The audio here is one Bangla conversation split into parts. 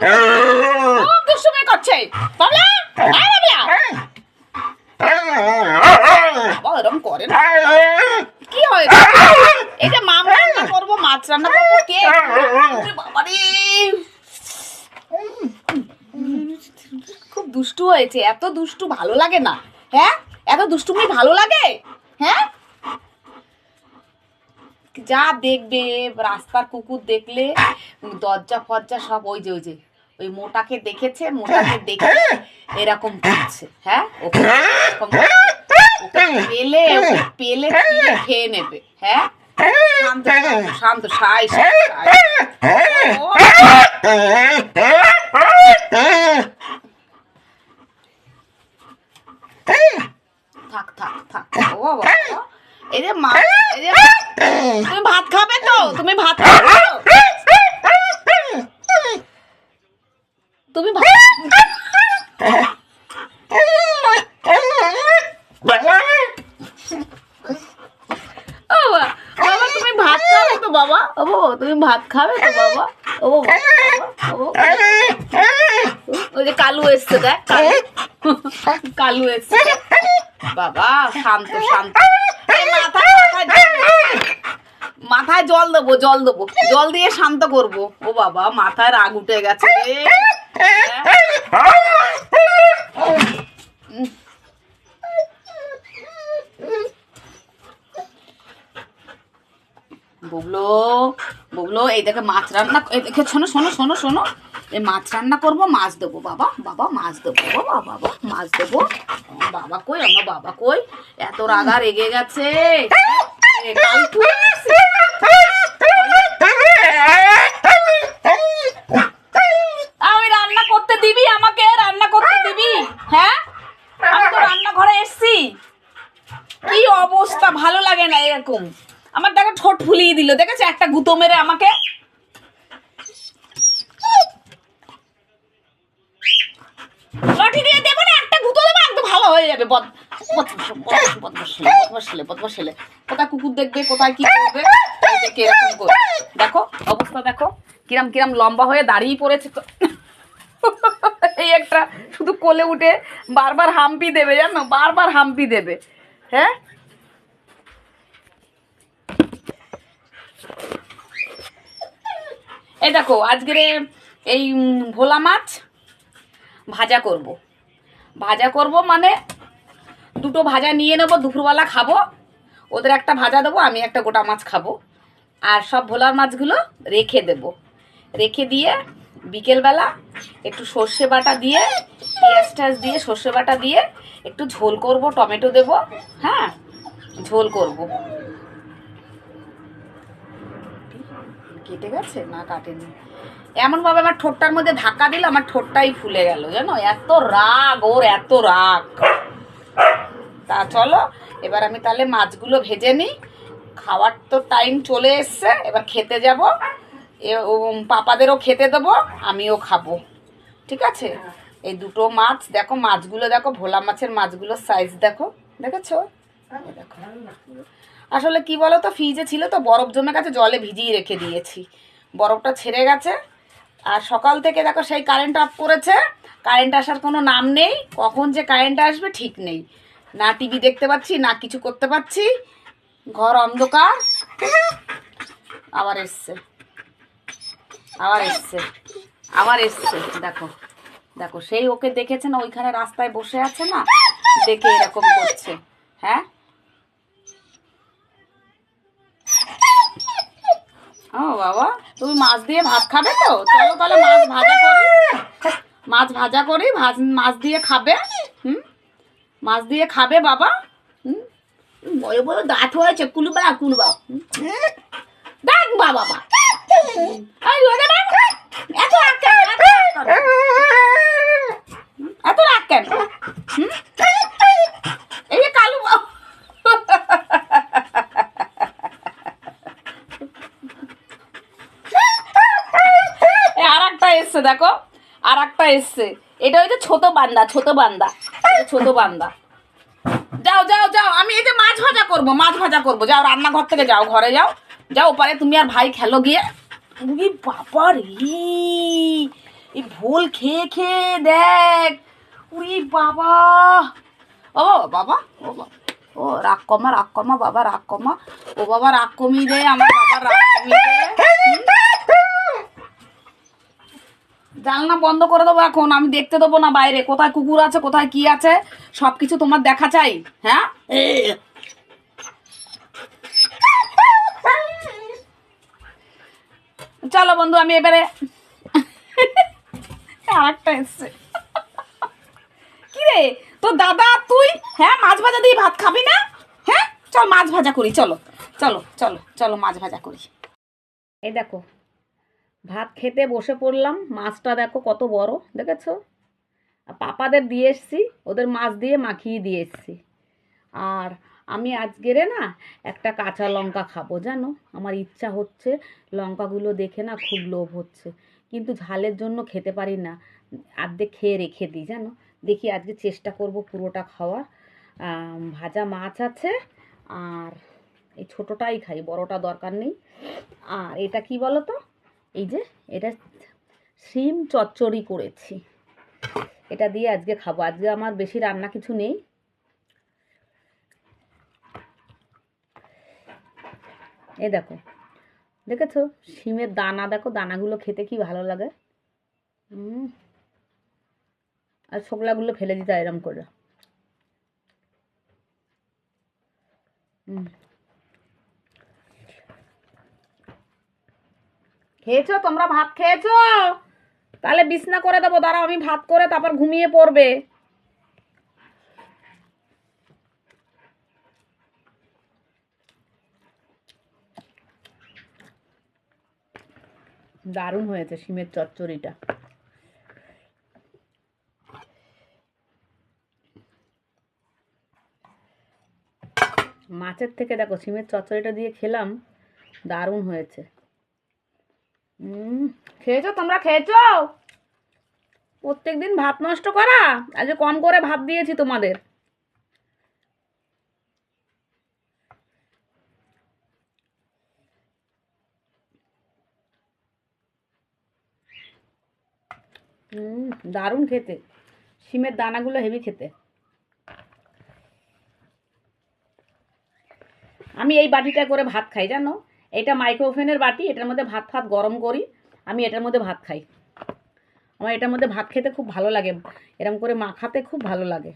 খুব দুষ্টুমি করছে বাবলা, বাবলা এরকম করে না। কি হয়েছে? এই যে মাছ রান্না করবো, মাছ রান্না করবো, কে বাবারে খুব দুষ্টু হয়েছে। এত দুষ্টু ভালো লাগে না, হ্যাঁ? এত দুষ্টুমি ভালো লাগে, হ্যাঁ? যা দেখবে রাস্তার কুকুর দেখলে দরজা ফরজা সব ওই যে ওই মোটাকে দেখেছে, মোটাকে দেখে এরকম করছে, হ্যাঁ? ওকে পেলে পেলে খেয়ে নেবে, হ্যাঁ? শান্ত শান্ত সাই থাক থাক থাক। ও বাবা, এই যে মা, এই যে তুমি ভাত খাবে তো? তুমি ভাত খাবে তো? তুমি বাবা তুমি ভাত খাবে তো বাবা? ও বাবা তুমি ভাত খাবে তো বাবা? ও বাবা, ওই যে কালু এসছে, দেখ কালু এসছে বাবা। শান্ত শান্ত, মাথায় জল দেবো, জল দেবো, জল দিয়ে শান্ত করবো। ও বাবা মাথায় রাগ উঠে গেছে রে। বুবলো বুবলো, এই দেখে মাছ রান্না, এই দেখে শোনো শোনো শোনো শোনো, এই মাছ রান্না করবো, মাছ দেবো বাবা, বাবা মাছ দেবো বাবা, বাবা মাছ দেবো। বাবা কই, আমার বাবা কই? এত রাগা রেগে গেছে। আমি রান্না করতে দিবি, আমাকে রান্না করতে দিবি, হ্যাঁ? আমি তো রান্নাঘরে এসছি। কি অবস্থা, ভালো লাগে না এরকম। আমার দেখো ঠোঁট ফুলিয়ে দিল, দেখেছে একটা গুঁতো মেরে আমাকে। লাঠি দিয়ে দেবো না, একটা গুঁতো দেবো, একদম ভালো হয়ে যাবে। বদমাশ ছেলে, কোথায় কুকুর দেখবে, কোথায় কি করবে, দেখে এরকম করবে। দেখো অবস্থা দেখো, কিরাম কিরাম লম্বা হয়ে দাঁড়িয়ে পড়েছে। তো এই একটা শুধু কোলে উঠে বারবার হাম্পি দেবে, জানো, বারবার হাম্পি দেবে, হ্যাঁ? এই দেখো আজকের এই ভোলা মাছ ভাজা করব। ভাজা করব মানে দুটো ভাজা নিয়ে নেবো, দুপুরবেলা খাবো। ওদের একটা ভাজা দেবো, আমি একটা গোটা মাছ খাবো। আর সব ভোলার মাছগুলো রেখে দেব। রেখে দিয়ে বিকেলবেলা একটু সর্ষে বাটা দিয়ে, পেঁয়াজ টাজ দিয়ে, সর্ষে বাটা দিয়ে একটু ঝোল করব, টমেটো দেব, হ্যাঁ, ঝোল করব। কেটে গেছে না? কাটেনি। এমনভাবে আমার ঠোঁটটার মধ্যে ধাক্কা দিল, আমার ঠোঁটটাই ফুলে গেল, জানো, এত রাগ ওর, এত রাগ। তা চলো এবার আমি তাহলে মাছগুলো ভেজে নিই। খাওয়ার তো টাইম চলে এসছে, এবার খেতে যাব। পাপাদেরও খেতে দেবো, আমিও খাবো, ঠিক আছে? এই দুটো মাছ দেখো, মাছগুলো দেখো, ভোলা মাছের মাছগুলোর সাইজ দেখো, দেখেছো? দেখো আসলে কি বলো তো, ফ্রিজে ছিল তো, বরফ জমে গেছে, জলে ভিজিয়ে রেখে দিয়েছি, বরফটা ছেড়ে গেছে। আর সকাল থেকে দেখো সেই কারেন্ট অফ করেছে, কারেন্ট আসার কোনো নাম নেই। কখন যে কারেন্ট আসবে ঠিক নেই, না টিভি দেখতে পাচ্ছি, না কিছু করতে পারছি, ঘর অন্ধকার। আবার এসছে, আবার এসছে, আবার এসছে। দেখো দেখো, সেই ওকে দেখেছে না, ওইখানে রাস্তায় বসে আছে না, দেখে এরকম করছে, হ্যাঁ? ও বাবা তুমি মাছ দিয়ে ভাত খাবে তো? চলো তাহলে মাছ ভাজা করি, মাছ ভাজা করি, মাছ দিয়ে খাবে। মাছ দিয়ে খাবে বাবা। বড় বড় দাঁত হয়েছে, কুলবা কুলবা, দেখ বাবা, এত রাগ কেন, এত রাগ কেন? এই যে কালু আর একটা এসছে, দেখো আর একটা এসছে। এটা হচ্ছে ছোট বান্দা, ছোট বান্দা, ছোট বান্দা। যাও যাও যাও, আমি এই যে মাছ ভাজা করবো, মাছ ভাজা করবো, যাও রান্নাঘর থেকে যাও, ঘরে যাও, যাও ওপারে তুমি আর ভাই খেলো গিয়ে। বাবা রে, এই ভোল খেয়ে খেয়ে দেখ, উরি বাবা, ও বাবা, ও বাবা, ও রাগ কমা বাবা, রাগ কমা, ও বাবা রাগ কমিয়ে দে, আমার বাবা রাগ কমিয়ে দে। জানলা বন্ধ করে দেবো এখন, আমি দেখতে দেবো না বাইরে কোথায় কুকুর আছে কোথায় কি আছে, সবকিছু তোমার দেখা চাই। হ্যাঁ, চলো বন্ধু, আমি এবারে আরেকটা এসছে। কি রে তোর দাদা তুই, হ্যাঁ মাছ ভাজা দিয়ে ভাত খাবি না? হ্যাঁ চল মাছ ভাজা করি, চলো চলো চলো চলো মাছ ভাজা করি। এই দেখো ভাত খেতে বসে পড়লাম, মাছটা দেখো কত বড় দেখেছো, পাপাদের দিয়ে এসছি, ওদের মাছ দিয়ে মাখিয়ে দিয়ে এসছি। আর আমি আজকেরে না একটা কাঁচা লঙ্কা খাবো জানো, আমার ইচ্ছা হচ্ছে, লঙ্কাগুলো দেখে না খুব লোভ হচ্ছে, কিন্তু ঝালের জন্য খেতে পারি না, আর্ধেক খেয়ে রেখে দিই জানো। দেখি আজকে চেষ্টা করব পুরোটা খাওয়ার। ভাজা মাছ আছে, আর এই ছোটোটাই খাই, বড়টা দরকার নেই। আর এটা কি বলো তো, এই যে এটা শিম চচ্চড়ি করেছি, এটা দিয়ে আজকে খাবো, আজকে আমার বেশি রান্না কিছু নেই। এই দেখো দেখেছো শিমের দানা, দেখো দানাগুলো খেতে কি ভালো লাগে। আর ছোকলাগুলো ফেলে দিতে এরম করে। খেয়েছো তোমরা, ভাত খেয়েছো? তাহলে বিছনা করে দেবো, দাঁড়াও আমি ভাত করে তারপর ঘুমিয়ে পড়বে। দারুণ হয়েছে শিমের চচ্চড়িটা। মাছের থেকে দেখো শিমের চচ্চড়িটা দিয়ে খেলাম, দারুণ হয়েছে। খেয়েছো তোমরা, খেয়েছো? প্রত্যেকদিন ভাত নষ্ট করা, আজকে কম করে ভাত দিয়েছি তোমাদের। দারুণ খেতে, শিমের দানাগুলো হেভি খেতে। আমি এই বাটিটা করে ভাত খাই জানো, এটা মাইক্রোওভেনের বাটি, এটার মধ্যে ভাত ফাত গরম করি, আমি এটার মধ্যে ভাত খাই। আমার এটার মধ্যে ভাত খেতে খুব ভালো লাগে, এরম করে মাখাতে খুব ভালো লাগে।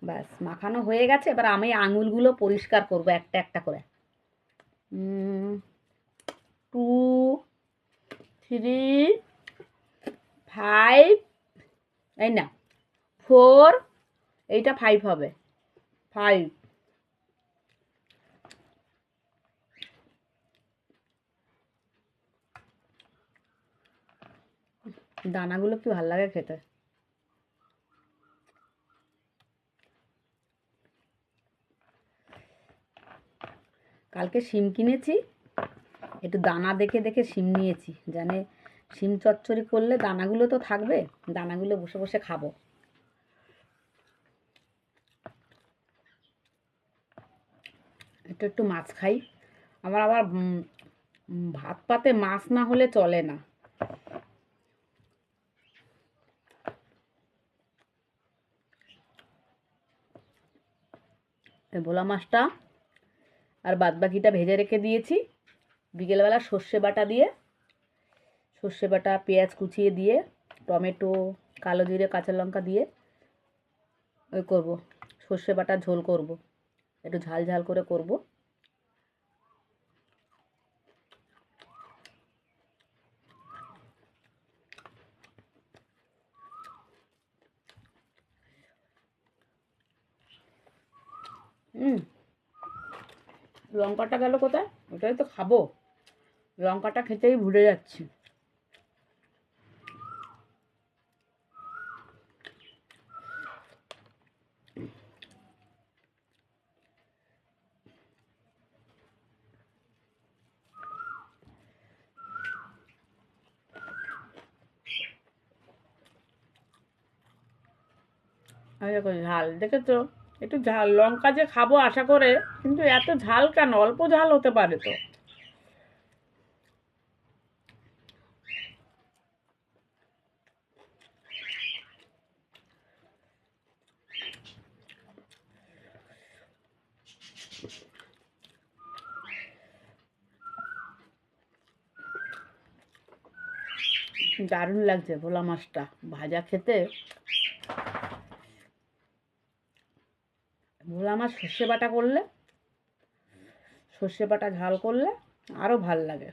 ব্যাস মাখানো হয়ে গেছে, এবার আমি আঙুলগুলো পরিষ্কার করব একটা একটা করে। 2 3 5, এই না 4, এইটা 5 হবে, 5। দানাগুলো কি ভালো লাগে খেতে। কালকে শিম কিনেছি, একটু দানা দেখে দেখে শিম নিয়েছি, জানে শিম চচ্চড়ি করলে দানাগুলো তো থাকবে, দানাগুলো বসে বসে খাবো। একটু একটু মাছ খাই, আমার আবার ভাত পাতে মাছ না হলে চলে না। ভোলা মাছটা আর বাদবাকিটা ভেজে রেখে দিয়েছি, বিকেলবেলা সর্ষে বাটা দিয়ে, সর্ষে বাটা পেঁয়াজ কুচিয়ে দিয়ে, টমেটো কালো জিরে কাঁচা লঙ্কা দিয়ে ওই করবো, সর্ষে বাটা ঝোল করব, একটু ঝাল ঝাল করে করব। লঙ্কাটা গেল কোথায়, ওটাই তো খাবো, লঙ্কাটা খেতেই ভুলে যাচ্ছি। আমি দেখো ঝাল দেখেছো, একটু ঝাল লঙ্কা যে খাবো আশা করে, কিন্তু এত ঝাল কেন? অল্প ঝাল হতে পারে তো। দারুণ লাগছে ভোলা মাছটা ভাজা খেতে। ভোলা মাছ সর্ষে বাটা করলে, সর্ষে বাটা ঝাল করলে আরও ভাল লাগে।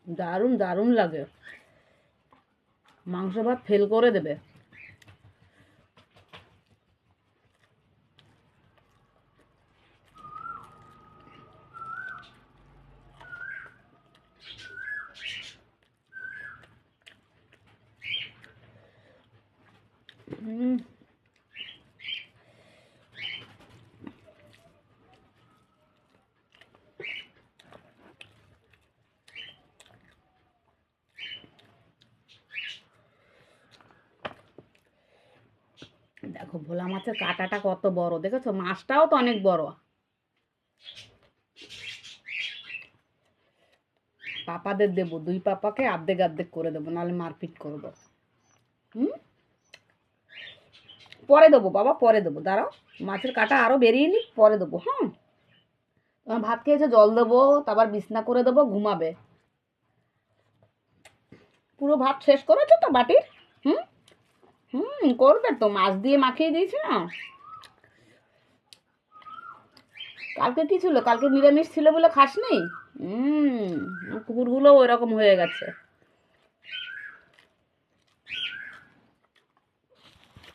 দারুণ দারুণ লাগে, মাংস ভাত ফেল করে দেবে। হুম, দেখো ভোলা মাছের কাঁটাটা কত বড়, দেখেছো? মাছটাও তো অনেক বড়। পাপাদের দেবো, দুই পাপাকে আর্ধেক আর্ধেক করে দেবো, নাহলে মারপিট করবো। হুম, পরে দেবো বাবা, পরে দেবো, দাঁড়াও, মাছের কাঁটা আরও বেরিয়ে নি, পরে দেবো। হ্যাঁ, তোমার ভাত খেয়েছে, জল দেবো, তারপর বিছনা করে দেবো, ঘুমাবে। পুরো ভাত শেষ করেছো তো বাটির? হুম হুম, করবে তো, মাছ দিয়ে মাখিয়ে দিয়েছি না। কালকে কি ছিল? কালকে নিরামিষ ছিল বলে খাসনি? কুকুরগুলো ওই রকম হয়ে গেছে।